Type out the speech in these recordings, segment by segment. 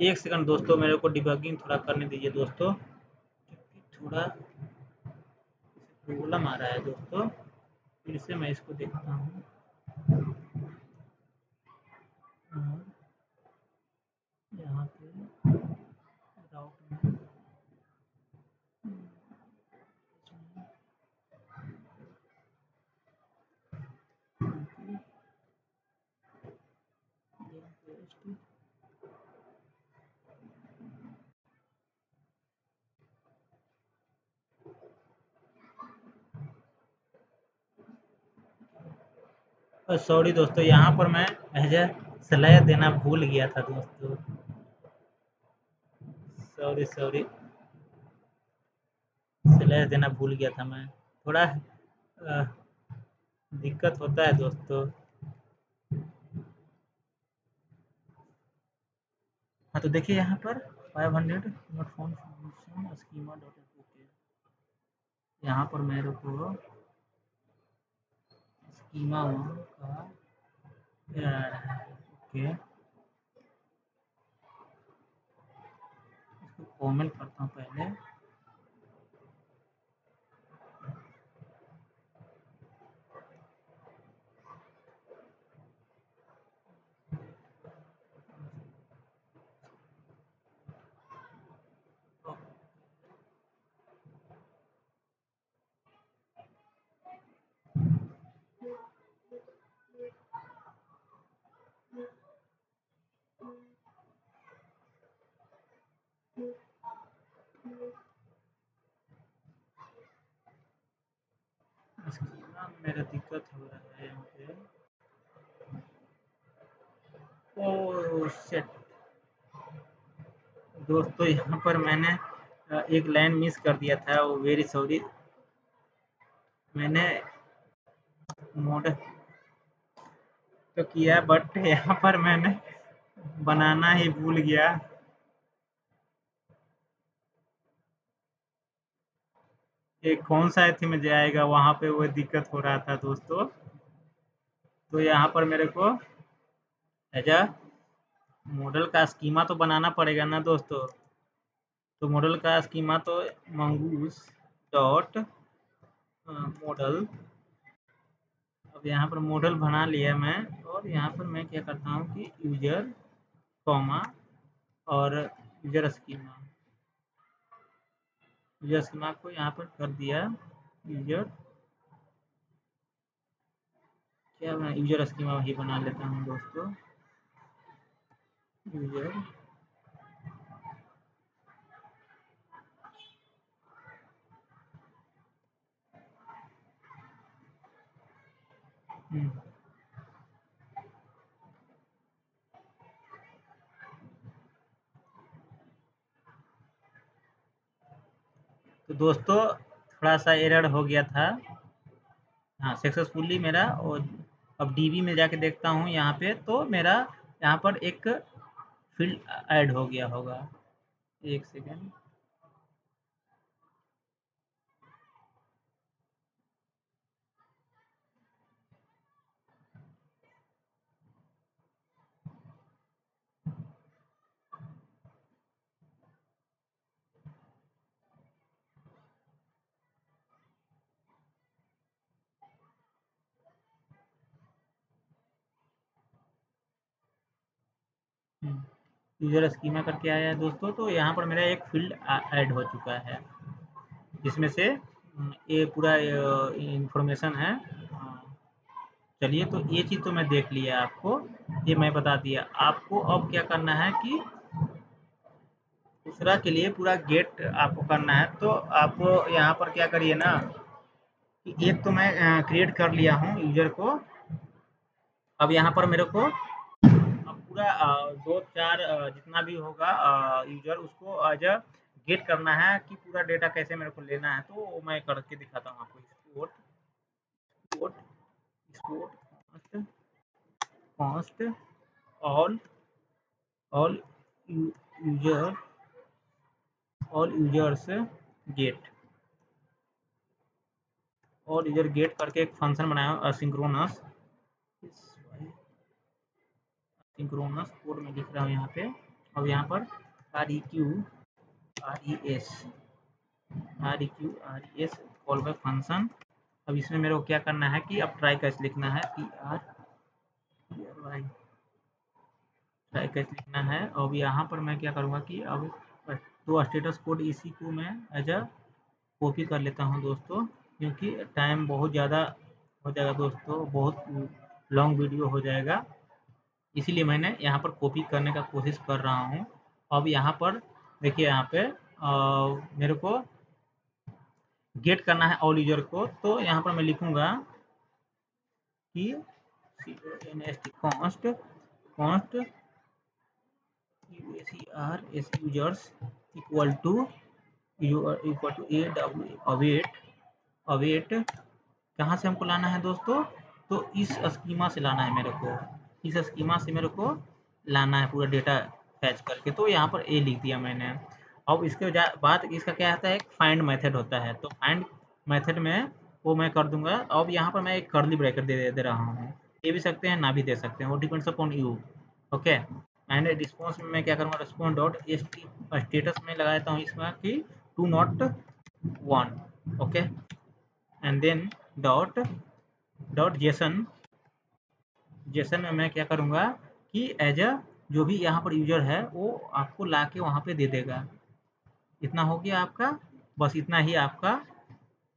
एक सेकंड दोस्तों, मेरे को डिबगिंग थोड़ा करने दीजिए दोस्तों, क्योंकि थोड़ा प्रॉब्लम आ रहा है दोस्तों। फिर से मैं इसको देखता हूँ। यहाँ पे राउट में सॉरी दोस्तों, यहाँ पर मैं सलाह देना भूल गया था दोस्तों। सॉरी सॉरी, सलाह देना भूल गया था मैं। थोड़ा दिक्कत होता है दोस्तों। हाँ, तो देखिए यहाँ पर 500 not found solution schema dot okay. यहाँ पर मेरे को स्कीमा का एरर है। ओके, इसको कमेंट करता हूँ पहले। स्कीमा में मेरा दिक्कत हो रहा है यहाँ पे। ओह शिट दोस्तों, यहाँ पर मैंने एक लाइन मिस कर दिया था, वो वेरी सॉरी। मैंने मोड तो किया, बट यहाँ पर मैंने बनाना ही भूल गया। ये कौन सा एथी में जाएगा, वहाँ पे वो दिक्कत हो रहा था दोस्तों। तो यहाँ पर मेरे को एज अ मॉडल का स्कीमा तो बनाना पड़ेगा ना दोस्तों। तो मॉडल का स्कीमा तो मंगूस डॉट मॉडल। अब यहाँ पर मॉडल बना लिया मैं, और यहाँ पर मैं क्या करता हूँ कि यूजर कॉमा और यूजर स्कीमा, यूजर स्कीमा को यहाँ पर कर दिया यूजर, क्या मैं यूजर स्कीमा ही बना लेता हूँ दोस्तों। यूजर तो दोस्तों थोड़ा सा एरर हो गया था। हाँ, सक्सेसफुली मेरा, और अब डीबी में जाके देखता हूँ यहाँ पे, तो मेरा यहाँ पर एक फील्ड ऐड हो गया होगा। एक सेकेंड। यूजर स्कीमा करके आया है दोस्तों, तो यहाँ पर मेरा एक फील्ड ऐड हो चुका है, जिसमें से ये पूरा इंफॉर्मेशन है। चलिए, तो ये चीज़ तो मैं देख लिया आपको, ये मैं बता दिया आपको। अब क्या करना है कि दूसरा के लिए पूरा गेट आपको करना है। तो आप यहाँ पर क्या करिए ना, कि एक तो मैं क्रिएट कर लिया हूँ यूजर को। अब यहाँ पर मेरे को अब पूरा 2-4 जितना भी होगा यूजर, उसको एज अ गेट करना है कि पूरा डेटा कैसे मेरे को लेना है। तो मैं करके दिखाता हूँ आपको। Export export export const all all user all users get, और यूजर गेट करके एक फंक्शन बनाया असिंक्रोनस। सिंक्रोनस कोड में लिख रहा हूँ यहाँ पे, अब यहाँ पर REQ RES call back function. अब इसमें मेरे को क्या करना है कि अब ट्राई कैच लिखना है, ट्राई कैच लिखना है। अब यहाँ पर मैं क्या करूँगा कि अब तो स्टेटस कोड इसी को मैं एज अ कॉपी कर लेता हूँ दोस्तों, क्योंकि टाइम बहुत ज़्यादा हो जाएगा दोस्तों, बहुत लॉन्ग वीडियो हो जाएगा, इसीलिए मैंने यहाँ पर कॉपी करने का कोशिश कर रहा हूँ। अब यहाँ पर देखिए, यहाँ पे मेरे को गेट करना है ऑल यूजर को, तो यहाँ पर मैं लिखूँगा कि const users equal to await कहाँ से हमको लाना है दोस्तों, तो इस स्कीमा से लाना है मेरे को, इस स्कीमा से मेरे को लाना है पूरा डेटा फैच करके। तो यहाँ पर ए लिख दिया मैंने। अब इसके बाद इसका क्या आता है, एक फाइंड मेथड होता है, तो फाइंड मेथड में वो मैं कर दूंगा। अब यहाँ पर मैं एक कर्ली ब्रैकेट दे रहा हूँ, दे भी सकते हैं ना भी दे सकते हैं, वो depends upon you. Okay, and response में मैं क्या करूँगा, रिस्पॉन्स डॉट स्टेटस में लगा देता हूँ इसमें कि 2.1। Okay, and then dot JSON में मैं क्या करूँगा कि एज अ जो भी यहाँ पर यूजर है वो आपको ला के वहाँ पे दे देगा। इतना हो गया आपका, बस इतना ही आपका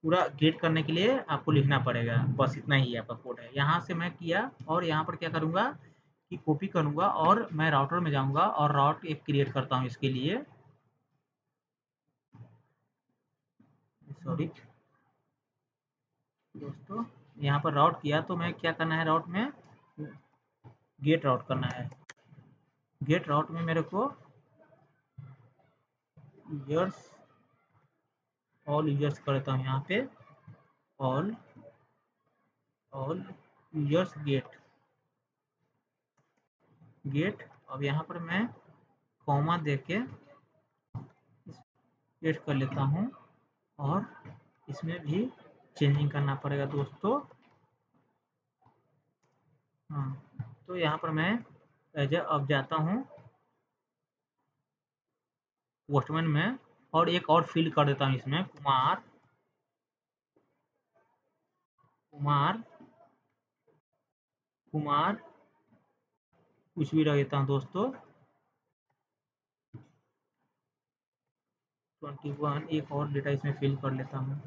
पूरा गेट करने के लिए आपको लिखना पड़ेगा, बस इतना ही आपका कोड है। यहाँ से मैं किया और यहाँ पर क्या करूँगा कि कॉपी करूँगा और मैं राउटर में जाऊँगा और राउट एक क्रिएट करता हूँ इसके लिए, सॉरी दोस्तों, यहाँ पर राउट किया तो मैं क्या करना है, राउट में गेट राउट करना है। गेट राउट में मेरे को यूजर्स ऑल यूजर्स करता हूँ यहाँ पे, ऑल यूजर्स गेट। अब यहाँ पर मैं कॉमा देके गेट कर लेता हूँ और इसमें भी चेंजिंग करना पड़ेगा दोस्तों। हाँ, तो यहाँ पर मैं एज अब जाता हूँ पोस्टमैन में और एक और फील्ड कर देता हूँ इसमें, कुमार कुछ भी रख देता हूँ दोस्तों, 21। एक और डेटा इसमें फिल कर लेता हूँ,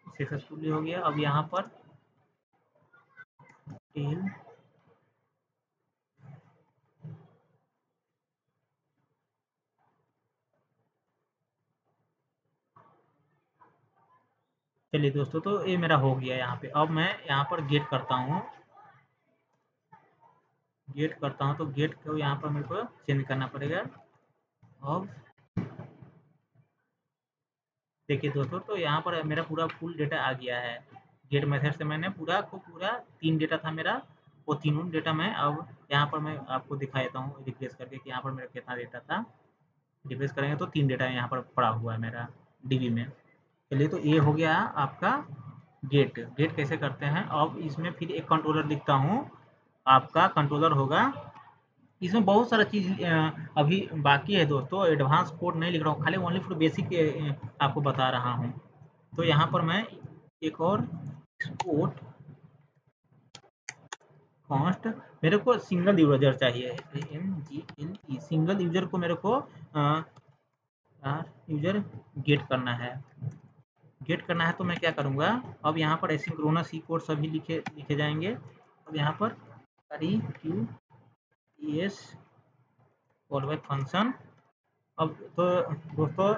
सक्सेसफुली हो गया। अब यहाँ पर टेल चलिए दोस्तों, तो ये मेरा हो गया यहाँ पे। अब मैं यहाँ पर गेट करता हूँ, तो गेट को यहाँ पर मेरे को चेंज करना पड़ेगा। अब देखिए दोस्तों, तो यहाँ पर मेरा पूरा फुल डेटा आ गया है। गेट मेथड से मैंने पूरा 3 डेटा था मेरा, वो तीनों डेटा मैं अब यहाँ पर मैं आपको दिखा देता हूँ रिप्लेस करके कि यहाँ पर मेरा कितना डेटा था। रिप्लेस करेंगे तो 3 डेटा यहाँ पर पड़ा हुआ है मेरा डीबी में। चलिए, तो ये हो गया आपका गेट कैसे करते हैं। अब इसमें फिर एक कंट्रोलर लिखता हूँ, आपका कंट्रोलर होगा, इसमें बहुत सारा चीज़ अभी बाकी है दोस्तों, एडवांस कोड नहीं लिख रहा हूँ, खाली ओनली फॉर बेसिक आपको बता रहा हूँ। तो यहाँ पर मैं एक और एक्सपोर्ट कॉन्स्ट, मेरे को सिंगल यूजर चाहिए, MGLE सिंगल यूजर को मेरे को यूजर गेट करना है। तो मैं क्या करूँगा, अब यहाँ पर एसिंक्रोनस ही कोड सभी लिखे जाएंगे। अब यहाँ पर REQES कॉल बैक फंक्शन। अब तो दोस्तों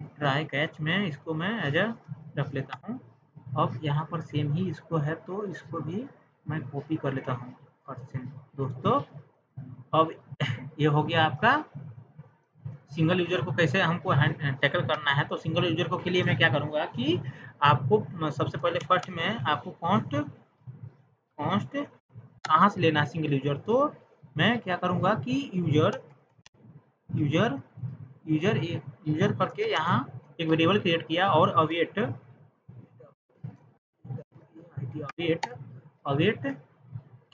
ट्राई कैच में इसको मैं एज अ रख लेता हूँ। अब यहाँ पर सेम ही इसको है, तो इसको भी मैं कॉपी कर लेता हूँ दोस्तों। अब ये हो गया आपका सिंगल यूजर को कैसे हमको टैकल करना है। तो सिंगल यूजर को के लिए मैं क्या करूँगा कि आपको सबसे पहले फर्स्ट में आपको कॉन्स्ट कहाँ से लेना है सिंगल यूजर, तो मैं क्या करूँगा कि यूजर करके यहाँ एक वेरिएबल क्रिएट किया और अवेट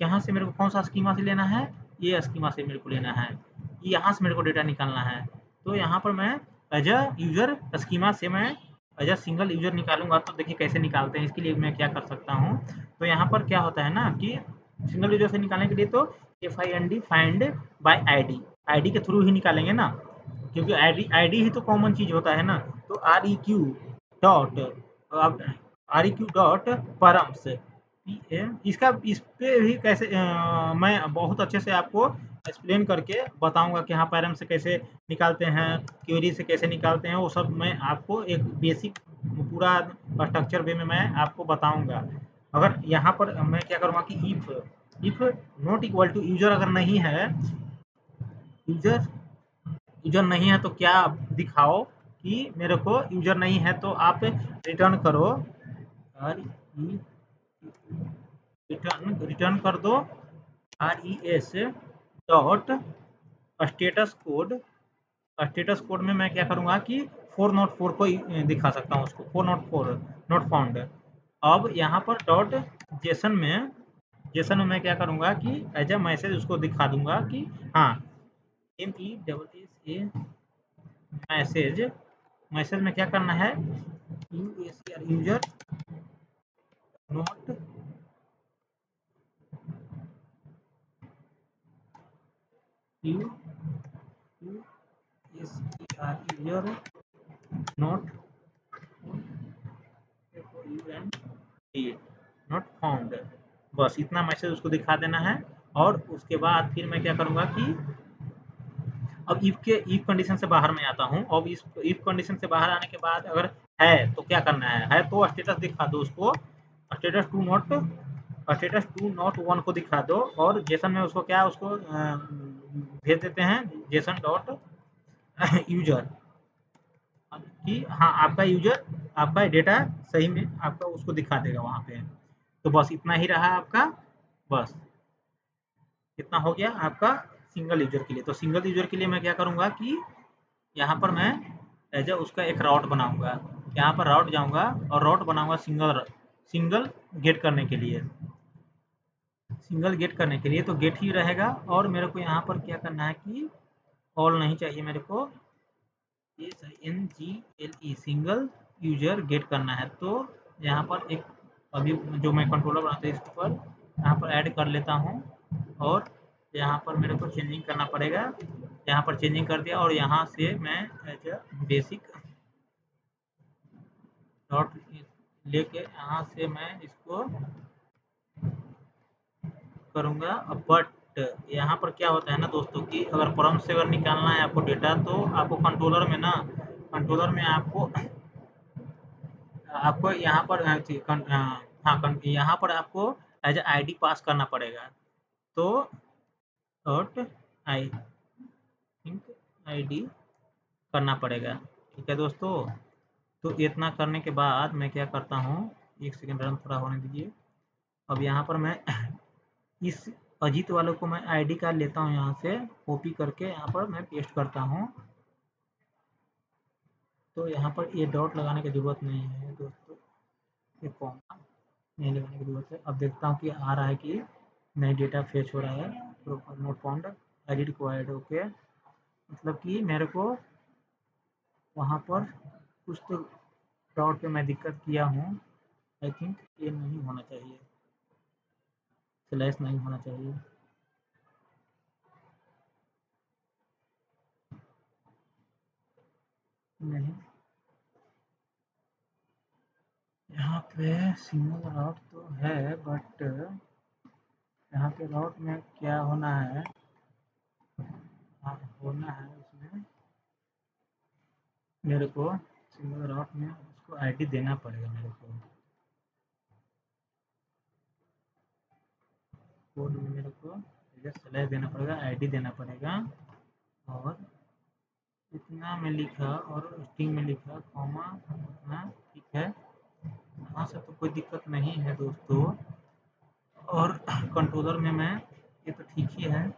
कहाँ से मेरे को कौन सा स्कीमा से लेना है, ये स्कीमा से मेरे को लेना है, यहाँ से मेरे को डेटा निकालना है। तो यहाँ पर मैं एज अ यूजर स्कीमा से मैं एज अ सिंगल यूजर निकालूंगा। तो देखिए कैसे निकालते हैं, इसके लिए मैं क्या कर सकता हूँ। तो यहाँ पर क्या होता है ना कि सिंगल यूजर से निकालने के लिए तो FIND फाइंड बाय आईडी के थ्रू ही निकालेंगे ना, क्योंकि आईडी ही तो कॉमन चीज होता है ना। तो डॉट अब REQ डॉट परम्स, इसका इस पे भी कैसे मैं बहुत अच्छे से आपको एक्सप्लेन करके बताऊंगा कि हाँ पैरम से कैसे निकालते हैं, क्वेरी से कैसे निकालते हैं, वो सब मैं आपको एक बेसिक पूरा स्ट्रक्चर वे में मैं आपको बताऊंगा। अगर यहाँ पर मैं क्या करूँगा कि if not equal to user अगर नहीं है, यूजर यूजर नहीं है तो क्या दिखाओ कि मेरे को यूजर नहीं है, तो आप रिटर्न करो आर ई रिटर्न कर दो RES डॉट स्टेटस कोड में मैं क्या करूँगा कि 404 को दिखा सकता हूँ उसको, 404 नॉट फाउंड। अब यहाँ पर डॉट जेसन में मैं क्या करूँगा कि एज अ मैसेज उसको दिखा दूंगा कि हाँ MESS मैसेज, मैसेज में क्या करना है, user not user not not found, बस इतना मैसेज उसको दिखा देना है। और उसके बाद फिर मैं क्या करूँगा कि अब इफ कंडीशन से बाहर मैं आता हूँ। अब इस इफ कंडीशन से बाहर आने के बाद अगर है तो क्या करना है तो स्टेटस दिखा दो उसको, स्टेटस 2 नॉट 1 को दिखा दो। और जेसन में उसको क्या उसको भेज देते हैं जेसन डॉट यूजर कि हाँ आपका यूजर आपका डेटा सही में आपका उसको दिखा देगा वहाँ पे। तो बस इतना ही रहा आपका, बस इतना हो गया आपका सिंगल यूजर के लिए। तो सिंगल यूजर के लिए मैं क्या करूँगा कि यहाँ पर मैं एज उसका एक राउट बनाऊंगा, यहाँ पर राउट जाऊंगा और राउट बनाऊंगा सिंगल गेट करने के लिए, सिंगल गेट करने के लिए तो गेट ही रहेगा। और मेरे को यहाँ पर क्या करना है कि ऑल नहीं चाहिए मेरे को, SINGLE सिंगल यूजर गेट करना है। तो यहाँ पर एक अभी जो मैं कंट्रोलर बनाता हूँ इसके पर यहाँ पर ऐड कर लेता हूँ। और यहाँ पर मेरे को चेंजिंग करना पड़ेगा, यहाँ पर चेंजिंग कर दिया और यहाँ से मैं एज अ बेसिक डॉट लेके यहाँ से मैं इसको करूँगा। बट यहाँ पर क्या होता है ना दोस्तों कि अगर परम से अगर निकालना है आपको डेटा, तो आपको कंट्रोलर में ना, कंट्रोलर में आपको आपको यहाँ पर हाँ यहाँ पर आपको एज आईडी पास करना पड़ेगा। तो डॉट आई थिंक आईडी करना पड़ेगा, ठीक है दोस्तों। तो इतना करने के बाद मैं क्या करता हूँ, एक सेकंड रन थोड़ा होने दीजिए। अब यहाँ पर मैं इस अजीत वालों को मैं आईडी कार्ड लेता हूँ, यहाँ से कॉपी करके यहाँ पर मैं पेस्ट करता हूँ। तो यहाँ पर ये डॉट लगाने की ज़रूरत नहीं है दोस्तों, ये कॉमा नहीं लगाने की ज़रूरत है। अब देखता हूँ कि आ रहा है कि नई डेटा फेच हो रहा है, तो not found ID required, okay. मतलब कि मेरे को वहाँ पर कुछ तो डॉट पे मैं दिक्कत किया हूँ। आई थिंक ये नहीं होना चाहिए, स्लैश नहीं होना चाहिए। नहीं, यहाँ पे सिंगल राउट तो है, बट यहाँ पे राउट में क्या होना है, हाँ होना है उसमें मेरे को सिंगल राउट में उसको आईडी देना पड़ेगा मेरे को, कोड में मेरे को स्लैश देना पड़ेगा, आईडी देना पड़ेगा। और इतना में लिखा और स्ट्रिंग में लिखा कॉमा उतना ठीक है, यहाँ से तो कोई दिक्कत नहीं है दोस्तों। और कंट्रोलर में मैं ये तो ठीक ही है,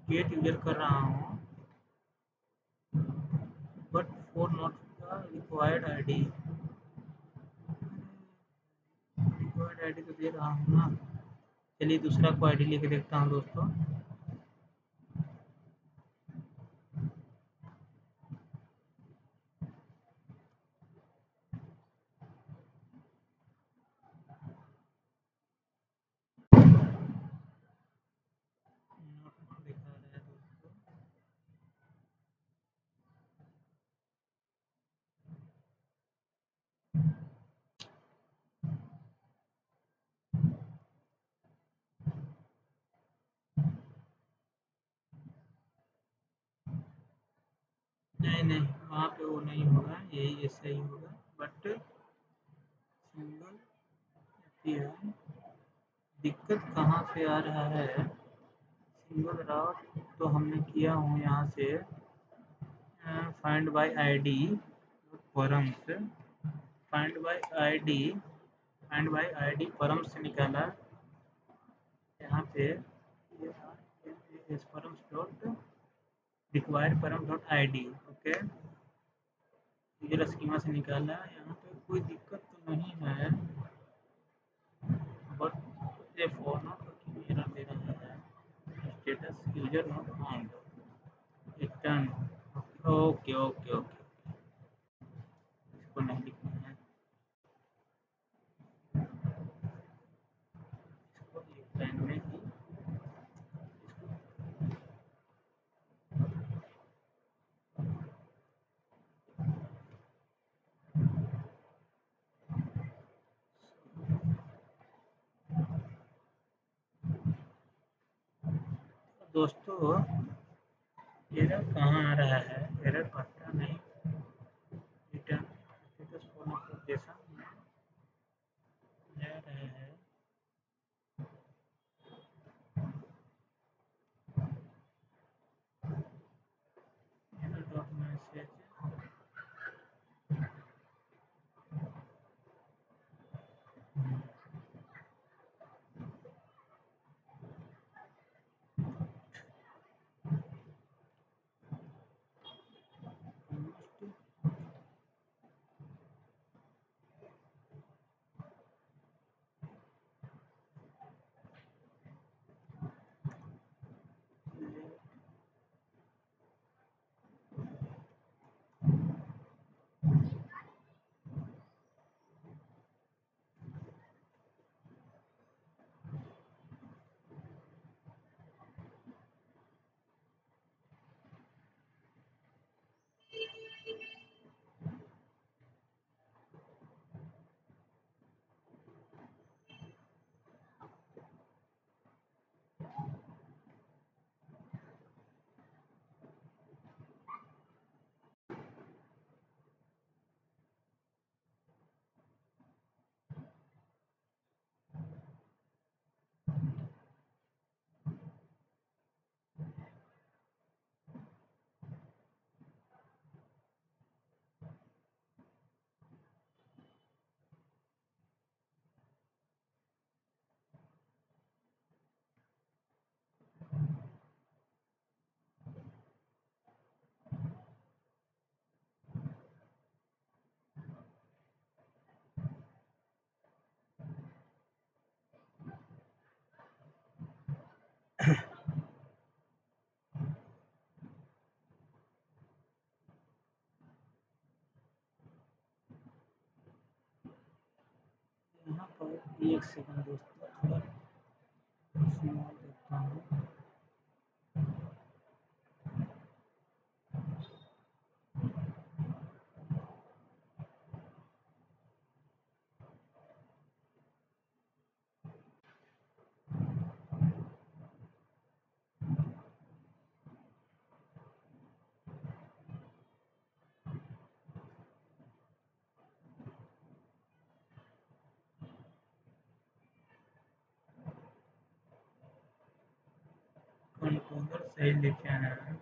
गेट यूजर कर रहा हूँ, बट फॉर नॉट का रिक्वायर्ड आईडी, रिक्वायर्ड आईडी तो दे रहा हूँ ना। चलिए दूसरा को आईडी लेके देखता हूँ दोस्तों। दिखा रहा है दोस्तों। नहीं नहीं, वहाँ पे वो नहीं होगा, यही ऐसा ही होगा। बट सिंगल एपीआई दिक्कत कहाँ से आ रहा है। सिंगल राउट तो हमने किया हूँ यहाँ से find by ID forms, find by ID form से निकाला यहाँ पे forms dot required form dot ID. Okay, user schema से निकाला, यहाँ पे कोई दिक्कत तो नहीं है। बट ये फॉर नॉट एरर दे रहा है, status user not found, return. Okay okay okay, इसको नहीं लिखना है, इसको एक लाइन में ही दोस्तों एरर कहाँ आ रहा है, एरर पता नहीं। रिटर्न स्टेटस फॉर नोटिफिकेशन जा रहा है। एरर डॉट मैसेज यहाँ पर। एक सेकंड दोस्तों, थोड़ा स्मॉल देखता हूँ। कंट्रोलर सही लिखे हैं।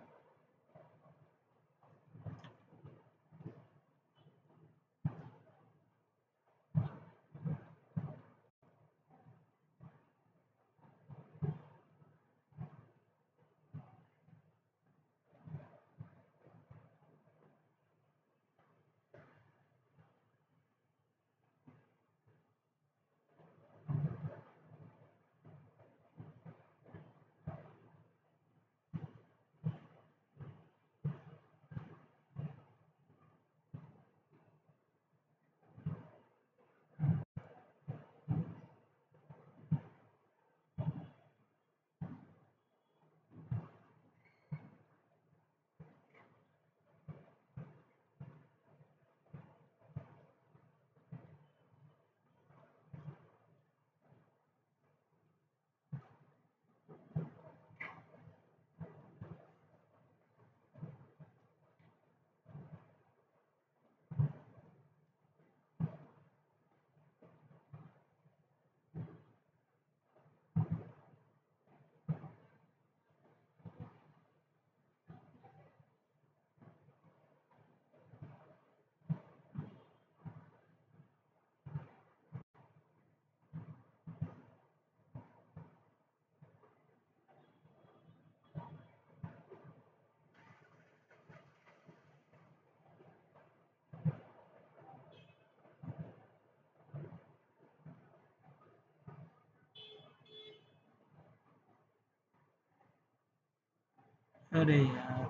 अरे यार,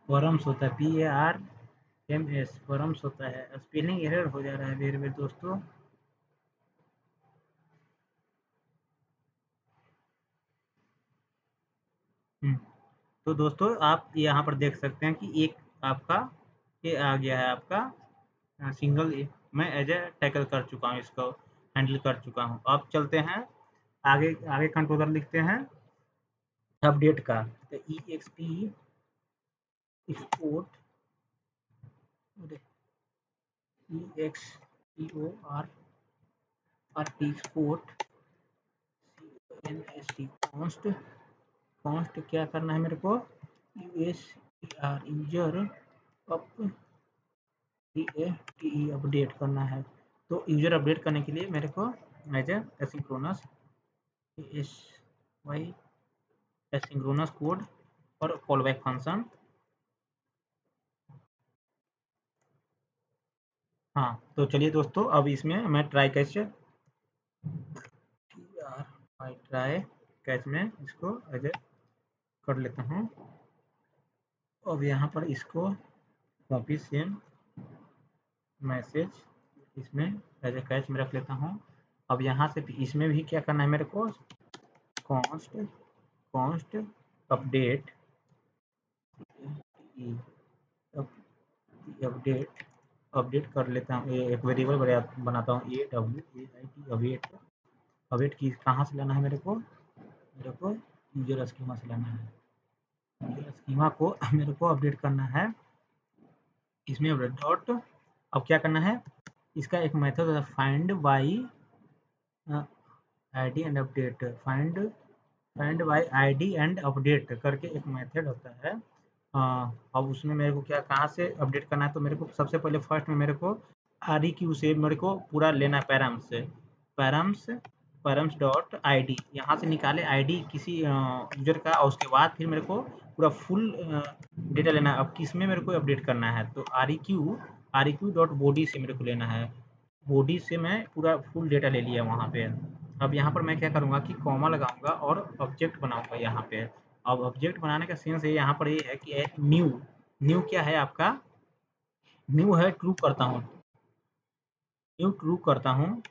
परम्स होता है, PARMS, परम्स होता है। स्पेलिंग एरर हो जा रहा है मेरे मेरे दोस्तों। हम्म, तो दोस्तों आप यहाँ पर देख सकते हैं कि एक आपका ये आ गया है आपका सिंगल। मैं एज ए टैकल कर चुका हूँ, इसको हैंडल कर चुका हूँ। अब चलते हैं आगे। आगे कंट्रोलर लिखते हैं अपडेट का, तो EXP export, EXPORT export, CONST const. Const क्या करना है मेरे को, USER यूजर अपडेट करना है। तो यूजर अपडेट करने के लिए मेरे को as a asynchronous S Y asynchronous code और कॉल बैक फंक्शन। हाँ, तो चलिए दोस्तों अब इसमें मैं ट्राई कैच ट्राई कैच में इसको एज ए कर लेता हूँ। अब यहाँ पर इसको कॉपी सेम मैसेज इसमें एज ए कैच में रख लेता हूँ। अब यहाँ से इसमें भी क्या करना है मेरे को, const const update update update कर लेता हूँ। ये एक वेरिएबल बनाता हूँ AWAIT अपडेट। अपडेट की कहाँ से लाना है मेरे को यूजर स्कीमा से लाना है। यूजर स्कीमा को मेरे को अपडेट करना है इसमें डॉट। अब क्या करना है, इसका एक मेथड है find by ID and update. Find by ID and update करके एक मेथड होता है। अब उसमें मेरे को क्या कहाँ से अपडेट करना है, तो मेरे को सबसे पहले फर्स्ट में मेरे को REQ से मेरे को पूरा लेना है पैरम्स से। पैरम्स पैरम्स डॉट आई यहाँ से निकाले आईडी किसी यूजर का, और उसके बाद फिर मेरे को पूरा फुल डेटा लेना है। अब किस में मेरे को अपडेट करना है, तो REQ डॉट बॉडी से मेरे को लेना है। बॉडी से मैं पूरा फुल डेटा ले लिया वहाँ पे। अब यहाँ पर मैं क्या करूँगा कि कॉमा लगाऊंगा और ऑब्जेक्ट बनाऊंगा यहाँ पे। अब ऑब्जेक्ट बनाने का सेंस है यहाँ पर ये है कि न्यू न्यू क्या है आपका, न्यू है ट्रू करता हूँ, न्यू ट्रू करता हूँ।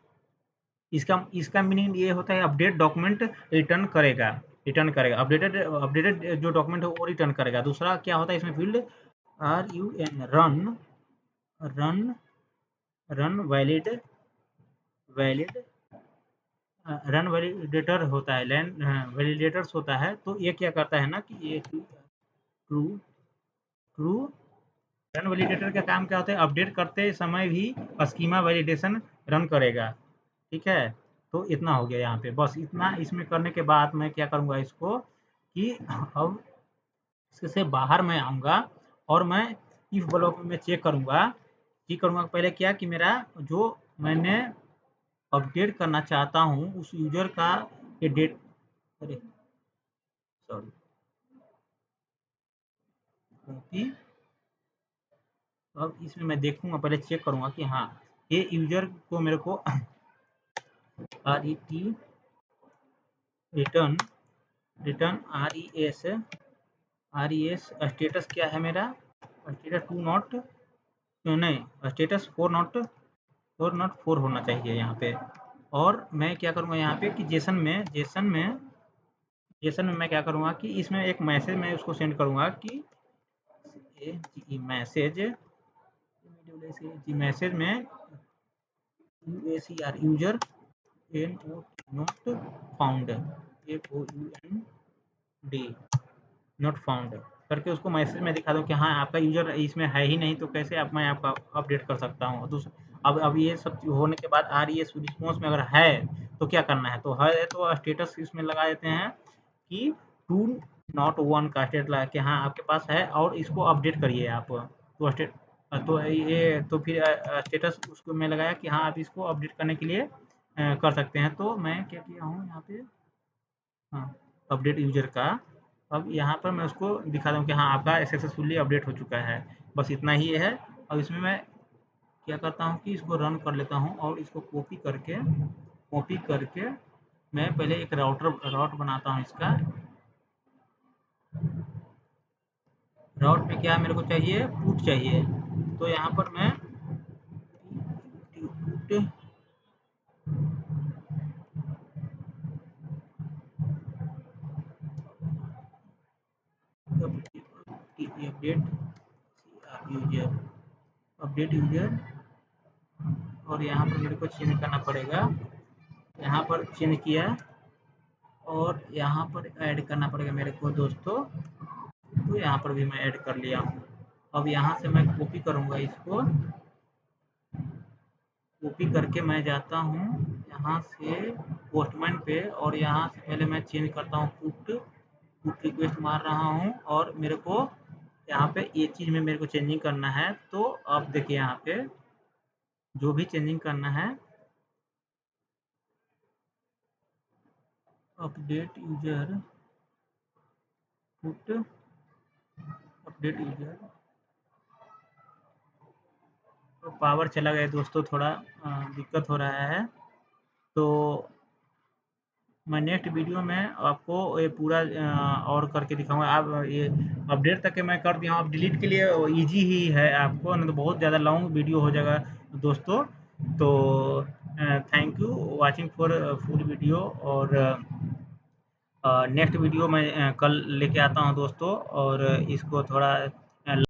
इसका इसका मीनिंग ये होता है अपडेट डॉक्यूमेंट रिटर्न करेगा अपडेटेड अपडेटेड जो डॉक्यूमेंट है वो रिटर्न करेगा। दूसरा क्या होता है इसमें field RUN run run valid run validator होता है, लैन वैलिडेटर्स होता है। तो ये क्या करता है ना कि ये ट्रू ट्रू रन वैलिडेटर का काम क्या होता है, अपडेट करते समय भी स्कीमा वैलिडेशन रन करेगा। ठीक है, तो इतना हो गया यहाँ पे। बस इतना इसमें करने के बाद मैं क्या करूँगा इसको कि अब इससे बाहर मैं आऊँगा और मैं इफ ब्लॉक में चेक करूँगा। पहले क्या कि मेरा जो मैंने अपडेट करना चाहता हूँ उस यूजर का ये डेट, अरे सॉरी, कॉपी। अब इसमें मैं देखूँगा, पहले चेक करूँगा कि हाँ ये यूजर को मेरे को RET return return RES status क्या है मेरा, स्टेटस 2 नॉट नहीं स्टेटस 4 होना चाहिए यहाँ पे। और मैं क्या करूँगा यहाँ पे कि जेसन में मैं क्या करूँगा कि इसमें एक मैसेज मैं उसको सेंड करूँगा कि मैसेज में UACR user not found FOUND not found करके उसको मैसेज में दिखा दो कि हाँ आपका यूजर इसमें है ही नहीं, तो कैसे आप मैं आपका अपडेट कर सकता हूँ। अब ये सब होने के बाद RES रिस्पॉन्स में अगर है तो क्या करना है, तो है तो स्टेटस इसमें लगा देते हैं कि 2 नॉट 1 का स्टेट लगा कि हाँ आपके पास है और इसको अपडेट करिए आप। तो फिर स्टेटस उसको मैं लगाया कि हाँ आप इसको अपडेट करने के लिए कर सकते हैं। तो मैं क्या किया हूँ यहाँ पे, हाँ अपडेट यूजर का। अब यहाँ पर मैं उसको दिखा दूँ कि हाँ आपका सक्सेसफुली अपडेट हो चुका है। बस इतना ही है। अब इसमें मैं क्या करता हूँ कि इसको रन कर लेता हूँ और इसको कॉपी करके मैं पहले एक राउट बनाता हूँ इसका। राउट में क्या मेरे को चाहिए, पुट चाहिए। तो यहाँ पर मैं put update user, update user, और यहाँ पर मेरे को चेंज करना पड़ेगा। यहाँ पर चेंज किया और यहाँ पर ऐड करना पड़ेगा मेरे को दोस्तों। तो यहाँ पर भी मैं ऐड कर लिया हूँ। अब यहाँ से मैं कॉपी करूँगा इसको, कॉपी करके मैं जाता हूँ यहाँ से पोस्टमैन पे, और यहाँ से पहले मैं चेंज करता हूँ पुट रिक्वेस्ट मार रहा हूँ, और मेरे को यहाँ पे ये चीज़ में मेरे को चेंजिंग करना है। तो अब देखिए यहाँ पे जो भी चेंजिंग करना है, update user put update user, तो पावर चला गया दोस्तों, थोड़ा दिक्कत हो रहा है। तो मैं नेक्स्ट वीडियो में आपको ये पूरा और करके दिखाऊंगा। आप ये अपडेट तक के मैं कर दिया हूँ। अब डिलीट के लिए इजी ही है आपको, नहीं तो बहुत ज़्यादा लॉन्ग वीडियो हो जाएगा दोस्तों। तो thank you watching for full video, और नेक्स्ट वीडियो मैं कल लेके आता हूँ दोस्तों, और इसको थोड़ा